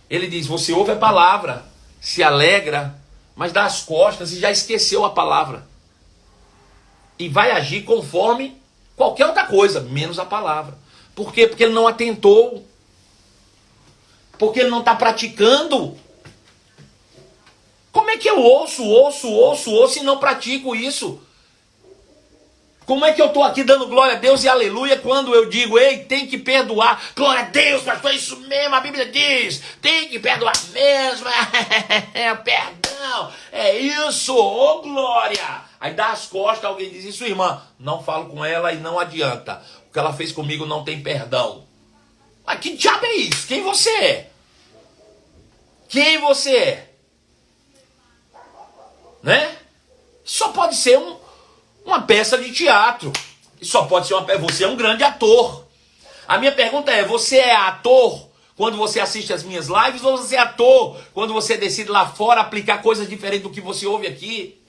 Ele diz, você ouve a palavra, se alegra, mas dá as costas e já esqueceu a palavra. E vai agir conforme qualquer outra coisa, menos a palavra. Por quê? Porque ele não atentou. Porque ele não está praticando. Como é que eu ouço e não pratico isso? Como é que eu estou aqui dando glória a Deus e aleluia quando eu digo, ei, tem que perdoar. Glória a Deus, pastor, é isso mesmo, a Bíblia diz, tem que perdoar mesmo. Perdão, é isso, ô glória. Aí dá as costas, alguém diz isso, irmã, não falo com ela e não adianta. O que ela fez comigo não tem perdão. Mas que diabo é isso? Quem você é? Quem você é? Né? Só pode ser uma peça de teatro. Só pode ser você é um grande ator. A minha pergunta é, você é ator quando você assiste as minhas lives ou você é ator quando você decide lá fora aplicar coisas diferentes do que você ouve aqui?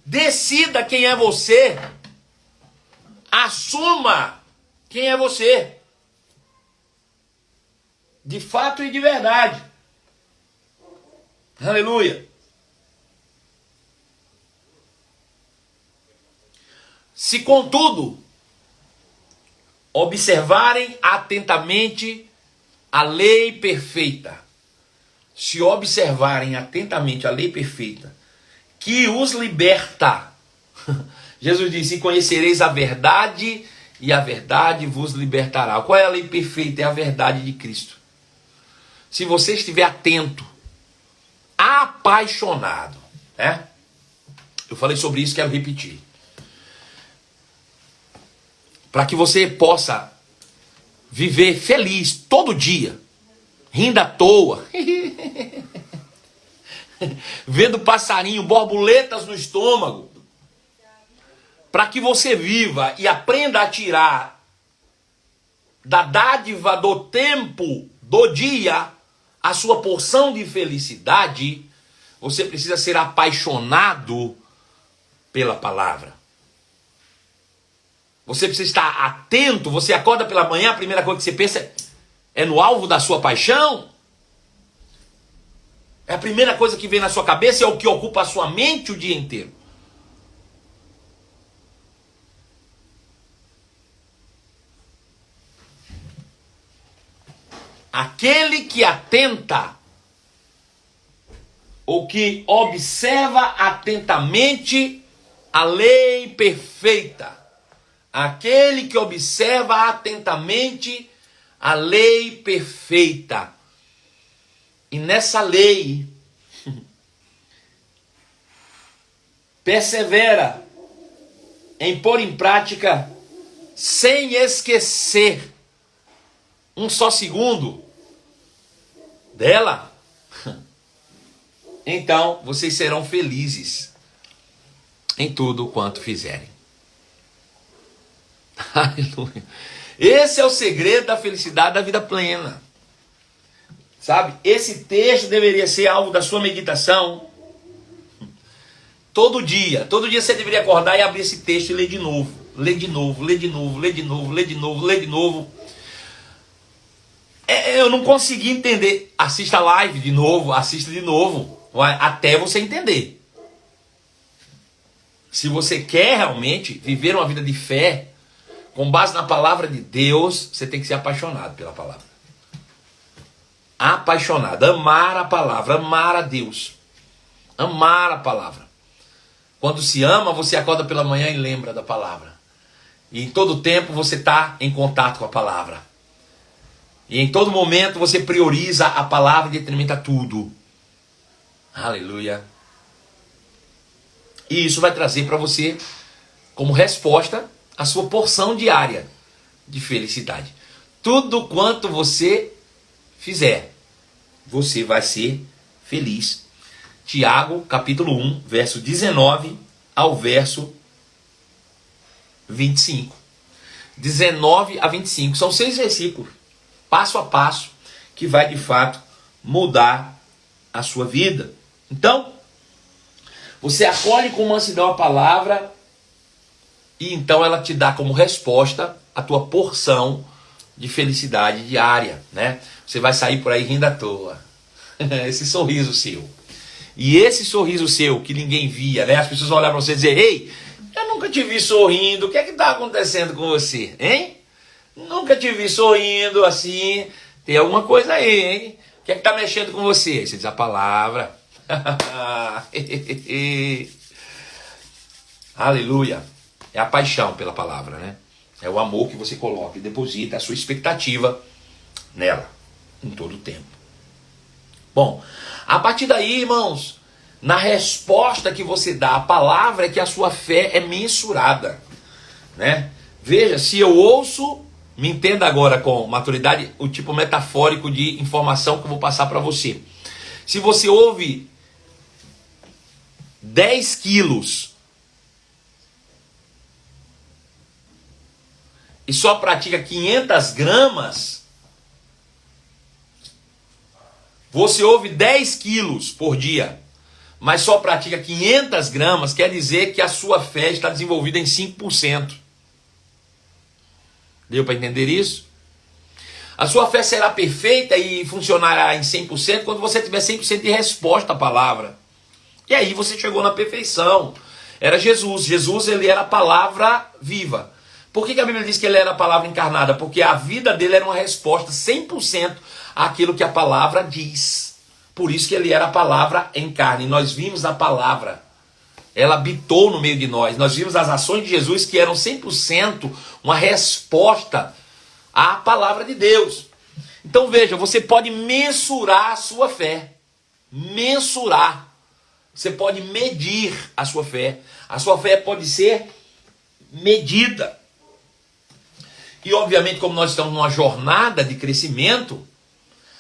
Decida quem é você. Assuma quem é você. De fato e de verdade. Aleluia. Se contudo observarem atentamente a lei perfeita, se observarem atentamente a lei perfeita, que os liberta. Jesus disse, e conhecereis a verdade, e a verdade vos libertará. Qual é a lei perfeita? É a verdade de Cristo. Se você estiver atento apaixonado, né? Eu falei sobre isso, quero repetir. Para que você possa viver feliz todo dia, rindo à toa, vendo passarinho, borboletas no estômago, para que você viva e aprenda a tirar da dádiva do tempo, do dia, a sua porção de felicidade, você precisa ser apaixonado pela palavra. Você precisa estar atento. Você acorda pela manhã, a primeira coisa que você pensa é no alvo da sua paixão. É a primeira coisa que vem na sua cabeça, é o que ocupa a sua mente o dia inteiro. Aquele que atenta, ou que observa atentamente a lei perfeita. Aquele que observa atentamente a lei perfeita. E nessa lei, persevera em pôr em prática, sem esquecer um só segundo dela, então vocês serão felizes em tudo quanto fizerem. Aleluia. Esse é o segredo da felicidade da vida plena. Sabe? Esse texto deveria ser alvo da sua meditação todo dia. Todo dia você deveria acordar e abrir esse texto e ler de novo. Ler de novo, ler de novo, ler de novo, ler de novo, ler de novo. Eu não consegui entender. Assista a live de novo, assista de novo, até você entender. Se você quer realmente viver uma vida de fé, com base na palavra de Deus, você tem que ser apaixonado pela palavra. Apaixonado, amar a palavra, amar a Deus. Amar a palavra. Quando se ama, você acorda pela manhã e lembra da palavra. E em todo tempo você está em contato com a palavra. E em todo momento você prioriza a palavra e determina tudo. Aleluia. E isso vai trazer para você, como resposta, a sua porção diária de felicidade. Tudo quanto você fizer, você vai ser feliz. Tiago, capítulo 1, verso 19 ao verso 25. 19 a 25. São 6 versículos, passo a passo, que vai de fato mudar a sua vida. Então, você acolhe com mansidão a palavra, e então ela te dá como resposta a tua porção de felicidade diária, né? Você vai sair por aí rindo à toa. Esse sorriso seu. E esse sorriso seu que ninguém via, né? As pessoas vão olhar para você e dizer: ei, eu nunca te vi sorrindo, o que é que está acontecendo com você, hein? Nunca te vi sorrindo assim, tem alguma coisa aí, hein? O que é que está mexendo com você? Você diz a palavra. Aleluia. É a paixão pela palavra, né? É o amor que você coloca e deposita a sua expectativa nela, em todo o tempo. Bom, a partir daí, irmãos, na resposta que você dá à palavra é que a sua fé é mensurada, né? Veja, se eu ouço, me entenda agora com maturidade, o tipo metafórico de informação que eu vou passar para você. Se você ouve 10 quilos e só pratica 500 gramas, você ouve 10 quilos por dia, mas só pratica 500 gramas, quer dizer que a sua fé está desenvolvida em 5%. Deu para entender isso? A sua fé será perfeita e funcionará em 100% quando você tiver 100% de resposta à palavra. E aí você chegou na perfeição. Era Jesus. Jesus, ele era a palavra viva. Por que a Bíblia diz que ele era a palavra encarnada? Porque a vida dele era uma resposta 100% àquilo que a palavra diz. Por isso que ele era a palavra em carne. Nós vimos a palavra. Ela habitou no meio de nós. Nós vimos as ações de Jesus que eram 100% uma resposta à palavra de Deus. Então veja, você pode mensurar a sua fé. mensurar. Você pode medir a sua fé. A sua fé pode ser medida. E obviamente, como nós estamos numa jornada de crescimento,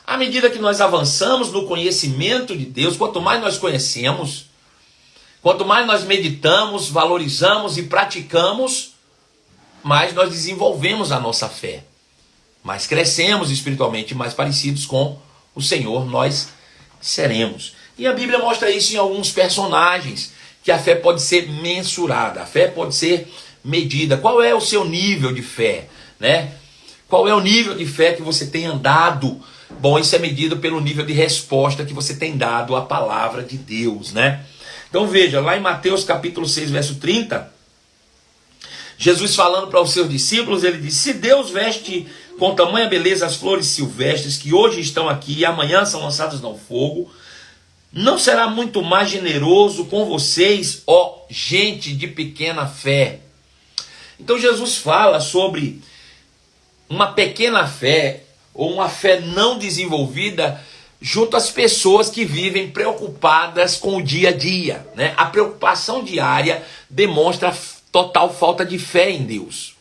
à medida que nós avançamos no conhecimento de Deus, quanto mais nós conhecemos, quanto mais nós meditamos, valorizamos e praticamos, mais nós desenvolvemos a nossa fé. Mais crescemos espiritualmente, mais parecidos com o Senhor nós seremos. E a Bíblia mostra isso em alguns personagens, que a fé pode ser mensurada, a fé pode ser medida. Qual é o seu nível de fé, né? Qual é o nível de fé que você tem andado? Bom, isso é medido pelo nível de resposta que você tem dado à palavra de Deus, né? Então veja, lá em Mateus capítulo 6, verso 30, Jesus falando para os seus discípulos, ele diz: se Deus veste com tamanha beleza as flores silvestres que hoje estão aqui e amanhã são lançadas no fogo, não será muito mais generoso com vocês, ó gente de pequena fé? Então Jesus fala sobre uma pequena fé, ou uma fé não desenvolvida, junto às pessoas que vivem preocupadas com o dia a dia, né? A preocupação diária demonstra total falta de fé em Deus.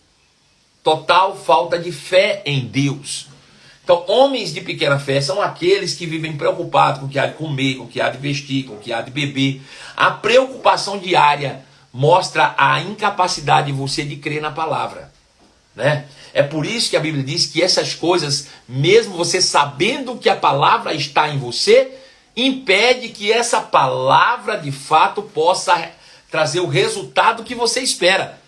Total falta de fé em Deus. Então, homens de pequena fé são aqueles que vivem preocupados com o que há de comer, com o que há de vestir, com o que há de beber. A preocupação diária mostra a incapacidade de você de crer na palavra, né? É por isso que a Bíblia diz que essas coisas, mesmo você sabendo que a palavra está em você, impede que essa palavra de fato possa trazer o resultado que você espera.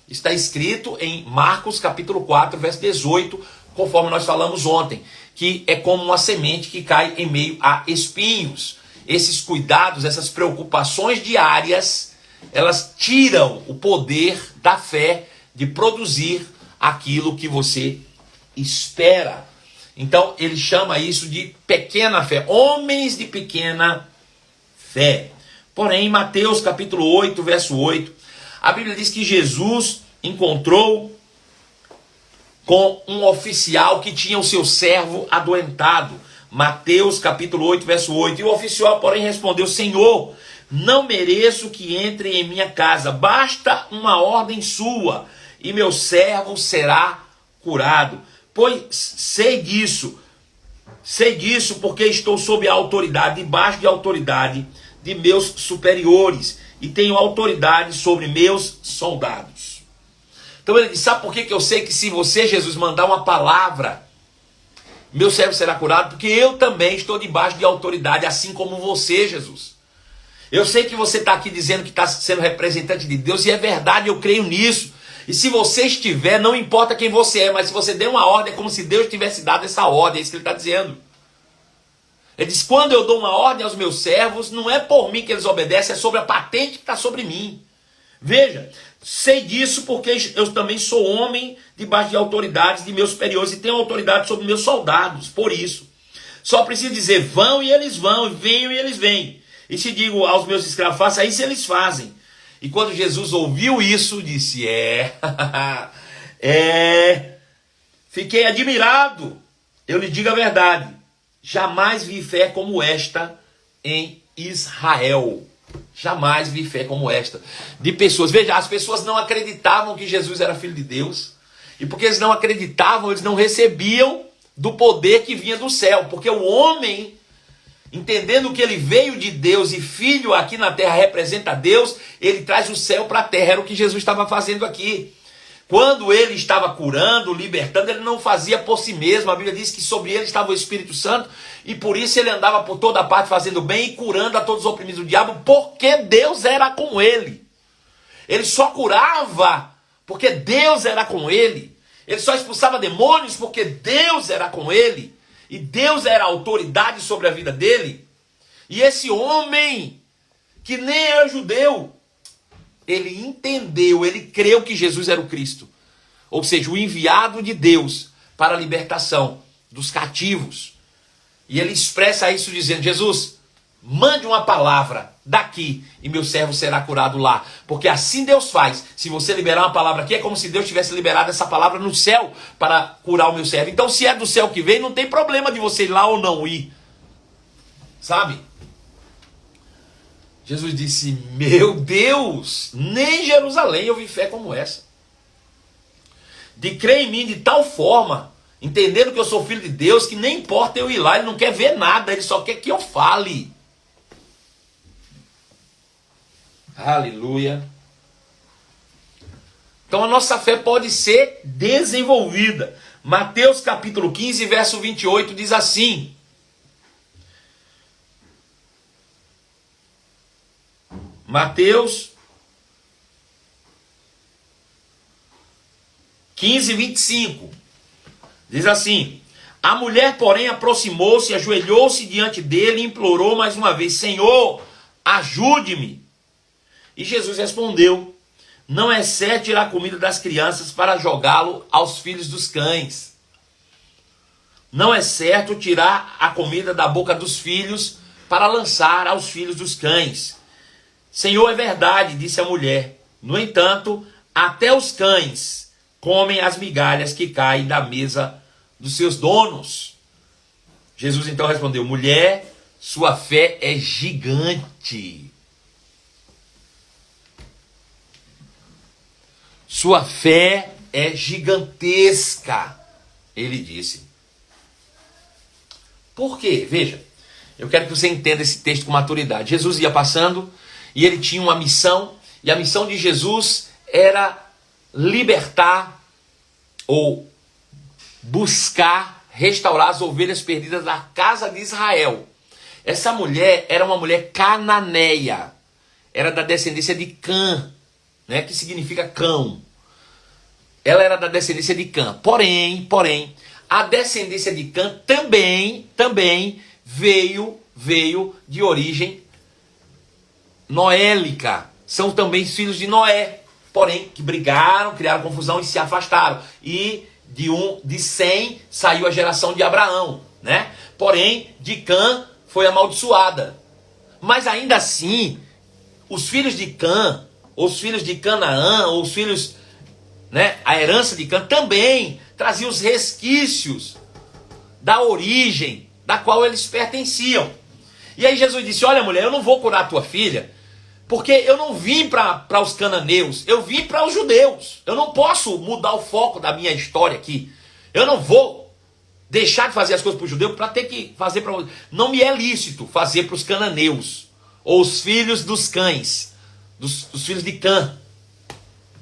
Está escrito em Marcos capítulo 4, verso 18, conforme nós falamos ontem, que é como uma semente que cai em meio a espinhos. Esses cuidados, essas preocupações diárias, elas tiram o poder da fé de produzir aquilo que você espera. Então ele chama isso de pequena fé, homens de pequena fé. Porém, em Mateus capítulo 8, verso 8, a Bíblia diz que Jesus encontrou com um oficial que tinha o seu servo adoentado. Mateus capítulo 8, verso 8. E o oficial, porém, respondeu: Senhor, não mereço que entre em minha casa, basta uma ordem sua, e meu servo será curado. Pois sei disso porque estou sob a autoridade, debaixo de autoridade de meus superiores, e tenho autoridade sobre meus soldados. Então ele diz: sabe por que eu sei que se você, Jesus, mandar uma palavra, meu servo será curado? Porque eu também estou debaixo de autoridade, assim como você, Jesus. Eu sei que você está aqui dizendo que está sendo representante de Deus, e é verdade, eu creio nisso. E se você estiver, não importa quem você é, mas se você der uma ordem, é como se Deus tivesse dado essa ordem, é isso que ele está dizendo. Ele diz: quando eu dou uma ordem aos meus servos, não é por mim que eles obedecem, é sobre a patente que está sobre mim. Veja, sei disso porque eu também sou homem debaixo de autoridades de meus superiores e tenho autoridade sobre meus soldados. Por isso, só preciso dizer: vão e eles vão, venham e eles vêm. E se digo aos meus escravos: faça isso, eles fazem. E quando Jesus ouviu isso, disse: fiquei admirado. Eu lhe digo a verdade, jamais vi fé como esta em Israel. Jamais vi fé como esta. De pessoas, veja, as pessoas não acreditavam que Jesus era filho de Deus. E porque eles não acreditavam, eles não recebiam do poder que vinha do céu. Porque o homem, entendendo que ele veio de Deus e filho aqui na terra representa Deus, ele traz o céu para a terra. Era o que Jesus estava fazendo aqui. Quando ele estava curando, libertando, ele não fazia por si mesmo. A Bíblia diz que sobre ele estava o Espírito Santo, e por isso ele andava por toda parte fazendo bem e curando a todos os oprimidos do diabo, porque Deus era com ele. Ele só curava porque Deus era com ele. Ele só expulsava demônios porque Deus era com ele. E Deus era a autoridade sobre a vida dele. E esse homem, que nem era judeu, ele entendeu, ele creu que Jesus era o Cristo. Ou seja, o enviado de Deus para a libertação dos cativos. E ele expressa isso dizendo: Jesus, mande uma palavra daqui e meu servo será curado lá. Porque assim Deus faz. Se você liberar uma palavra aqui, é como se Deus tivesse liberado essa palavra no céu para curar o meu servo. Então, se é do céu que vem, não tem problema de você ir lá ou não ir. Sabe? Jesus disse: meu Deus, nem em Jerusalém eu vi fé como essa. De crer em mim de tal forma, entendendo que eu sou filho de Deus, que nem importa eu ir lá, ele não quer ver nada, ele só quer que eu fale. Aleluia. Então a nossa fé pode ser desenvolvida. Mateus capítulo 15, verso 28 diz assim: Mateus 15, 25. Diz assim: a mulher, porém, aproximou-se, ajoelhou-se diante dele e implorou mais uma vez: Senhor, ajude-me. E Jesus respondeu: não é certo tirar a comida das crianças para jogá-lo aos filhos dos cães. Não é certo tirar a comida da boca dos filhos para lançar aos filhos dos cães. Senhor, é verdade, disse a mulher. No entanto, até os cães comem as migalhas que caem da mesa dos seus donos. Jesus então respondeu: mulher, sua fé é gigante. Sua fé é gigantesca, ele disse. Por quê? Veja, eu quero que você entenda esse texto com maturidade. Jesus ia passando e ele tinha uma missão, e a missão de Jesus era libertar ou buscar restaurar as ovelhas perdidas da casa de Israel. Essa mulher era uma mulher cananeia, era da descendência de Cã, né, que significa cão. Ela era da descendência de Cã. Porém, a descendência de Cã também veio de origem noélica. São também filhos de Noé. Porém, que brigaram, criaram confusão e se afastaram. E de Sem saiu a geração de Abraão, né? Porém, de Cã foi amaldiçoada. Mas ainda assim, os filhos de Cã, os filhos de Canaã, os filhos, né, a herança de Cã também trazia os resquícios da origem da qual eles pertenciam. E aí Jesus disse: olha, mulher, eu não vou curar a tua filha, porque eu não vim para os cananeus, eu vim para os judeus. Eu não posso mudar o foco da minha história aqui. Eu não vou deixar de fazer as coisas para o judeu para ter que fazer para... Não me é lícito fazer para os cananeus, ou os filhos dos cães, dos filhos de Cã.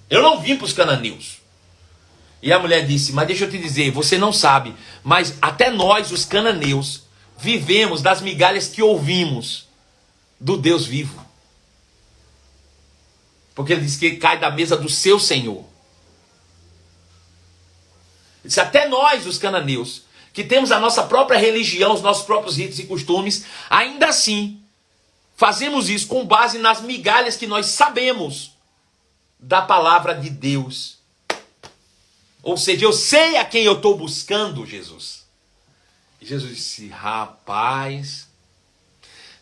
Eu não vim para os cananeus. E a mulher disse: mas deixa eu te dizer, você não sabe, mas até nós, os cananeus, vivemos das migalhas que ouvimos do Deus vivo. Porque ele diz que cai da mesa do seu Senhor. Ele disse: até nós, os cananeus, que temos a nossa própria religião, os nossos próprios ritos e costumes, ainda assim, fazemos isso com base nas migalhas que nós sabemos da palavra de Deus. Ou seja, eu sei a quem eu estou buscando, Jesus. E Jesus disse: rapaz,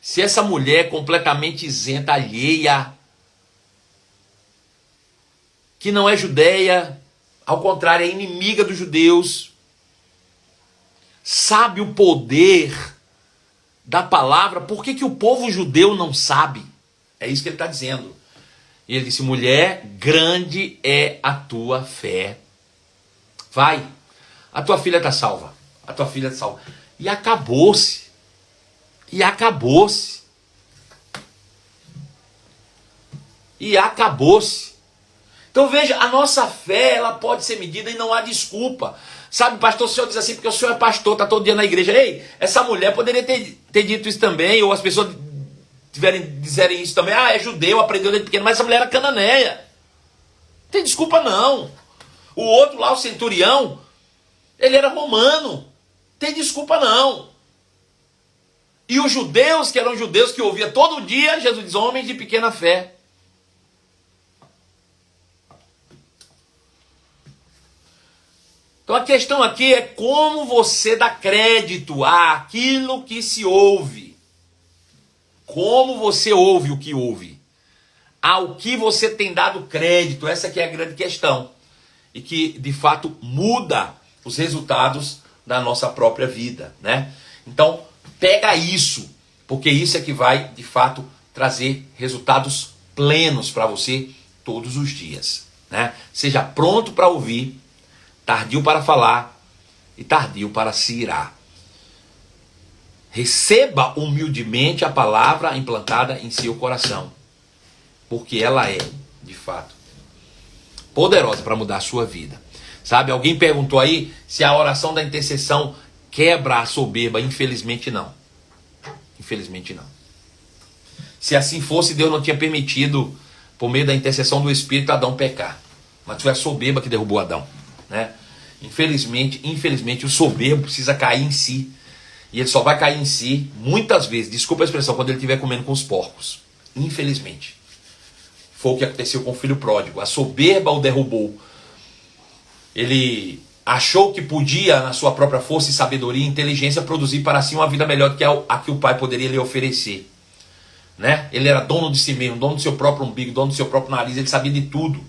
se essa mulher completamente isenta, alheia, que não é judeia, ao contrário, é inimiga dos judeus, sabe o poder da palavra, por que o povo judeu não sabe? É isso que ele está dizendo. E ele disse: mulher, grande é a tua fé. Vai, a tua filha está salva. A tua filha está salva. E acabou-se. E acabou-se. E acabou-se. Então veja, a nossa fé, ela pode ser medida e não há desculpa. Sabe, pastor, o senhor diz assim porque o senhor é pastor, está todo dia na igreja. Ei, essa mulher poderia ter dito isso também, ou as pessoas dizerem isso também. Ah, é judeu, aprendeu desde pequeno, mas essa mulher era cananeia. Não tem desculpa não. O outro lá, o centurião, ele era romano. Não tem desculpa não. E os judeus, que eram judeus que ouviam todo dia, Jesus diz: homens de pequena fé. Então a questão aqui é como você dá crédito àquilo que se ouve. Como você ouve o que ouve. Ao que você tem dado crédito. Essa aqui é a grande questão. E que, de fato, muda os resultados da nossa própria vida, né? Então, pega isso. Porque isso é que vai, de fato, trazer resultados plenos para você todos os dias, né? Seja pronto para ouvir, tardio para falar e tardio para se irar. Receba humildemente a palavra implantada em seu coração, porque ela é, de fato, poderosa para mudar a sua vida. Sabe, alguém perguntou aí se a oração da intercessão quebra a soberba. Infelizmente não. Infelizmente não. Se assim fosse, Deus não tinha permitido, por meio da intercessão do Espírito, Adão pecar. Mas foi a soberba que derrubou Adão, né? Infelizmente, o soberbo precisa cair em si. E ele só vai cair em si, muitas vezes, desculpa a expressão, quando ele estiver comendo com os porcos. Infelizmente. Foi o que aconteceu com o filho pródigo. A soberba o derrubou. Ele achou que podia, na sua própria força e sabedoria e inteligência, produzir para si uma vida melhor do que a que o pai poderia lhe oferecer, né? Ele era dono de si mesmo, dono do seu próprio umbigo, dono do seu próprio nariz, ele sabia de tudo.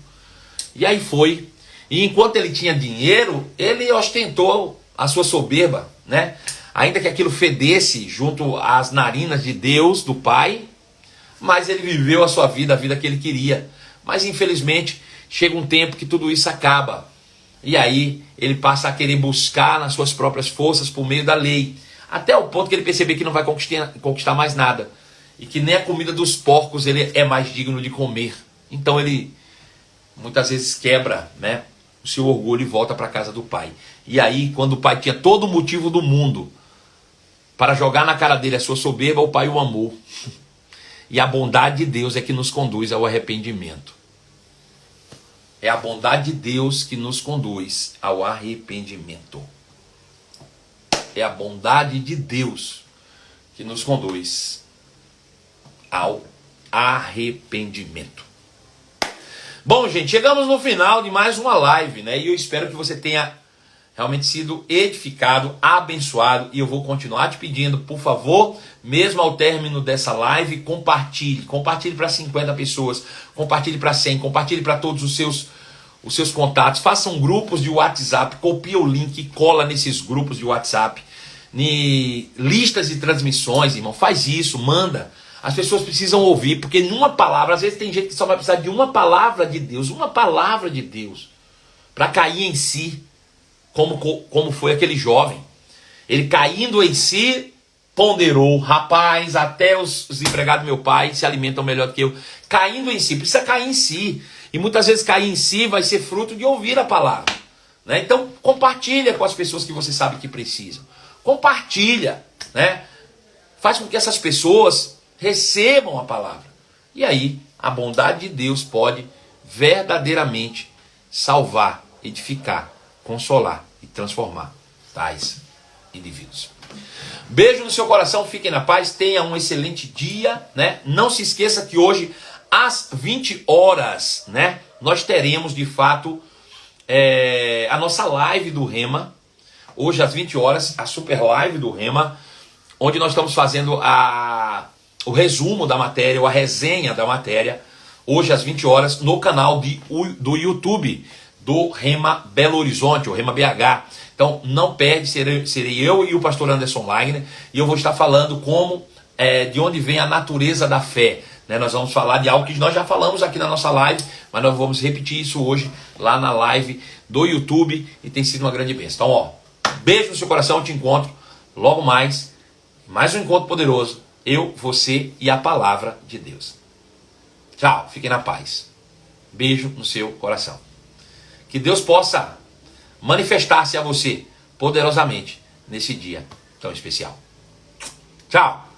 E aí foi. E enquanto ele tinha dinheiro, ele ostentou a sua soberba, né? Ainda que aquilo fedesse junto às narinas de Deus, do Pai, mas ele viveu a sua vida, a vida que ele queria. Mas infelizmente, chega um tempo que tudo isso acaba. E aí ele passa a querer buscar nas suas próprias forças por meio da lei. Até o ponto que ele perceber que não vai conquistar mais nada. E que nem a comida dos porcos ele é mais digno de comer. Então ele muitas vezes quebra, né, o seu orgulho e volta para a casa do pai. E aí, quando o pai tinha todo o motivo do mundo para jogar na cara dele a sua soberba, o pai o amou. E a bondade de Deus é que nos conduz ao arrependimento. É a bondade de Deus que nos conduz ao arrependimento. É a bondade de Deus que nos conduz ao arrependimento. Bom, gente, chegamos no final de mais uma live, né? E eu espero que você tenha realmente sido edificado, abençoado. E eu vou continuar te pedindo, por favor, mesmo ao término dessa live, compartilhe. Compartilhe para 50 pessoas, compartilhe para 100, compartilhe para todos os seus contatos. Façam grupos de WhatsApp, copia o link e cola nesses grupos de WhatsApp. Listas de transmissões, irmão, faz isso, manda. As pessoas precisam ouvir, porque numa palavra, às vezes tem gente que só vai precisar de uma palavra de Deus, para cair em si. Como foi aquele jovem. Ele caindo em si, ponderou, rapaz, até os empregados do meu pai se alimentam melhor do que eu. Caindo em si, precisa cair em si. E muitas vezes cair em si vai ser fruto de ouvir a palavra, né? Então compartilha com as pessoas que você sabe que precisam. Compartilha, né? Faz com que essas pessoas recebam a palavra. E aí a bondade de Deus pode verdadeiramente salvar, edificar, consolar e transformar tais indivíduos. Beijo no seu coração, fiquem na paz, tenha um excelente dia, né? Não se esqueça que hoje às 20 horas, né, nós teremos de fato a nossa live do Rema. Hoje às 20 horas, a super live do Rema, onde nós estamos fazendo o resumo da matéria, ou a resenha da matéria, hoje às 20 horas, no canal do YouTube do Rema Belo Horizonte, o Rema BH. Então não perde, serei eu e o pastor Anderson Wagner, e eu vou estar falando de onde vem a natureza da fé, né? Nós vamos falar de algo que nós já falamos aqui na nossa live, mas nós vamos repetir isso hoje lá na live do YouTube, e tem sido uma grande bênção. Então, beijo no seu coração, eu te encontro logo mais um encontro poderoso, eu, você e a palavra de Deus. Tchau, fiquem na paz. Beijo no seu coração. Que Deus possa manifestar-se a você poderosamente nesse dia tão especial. Tchau.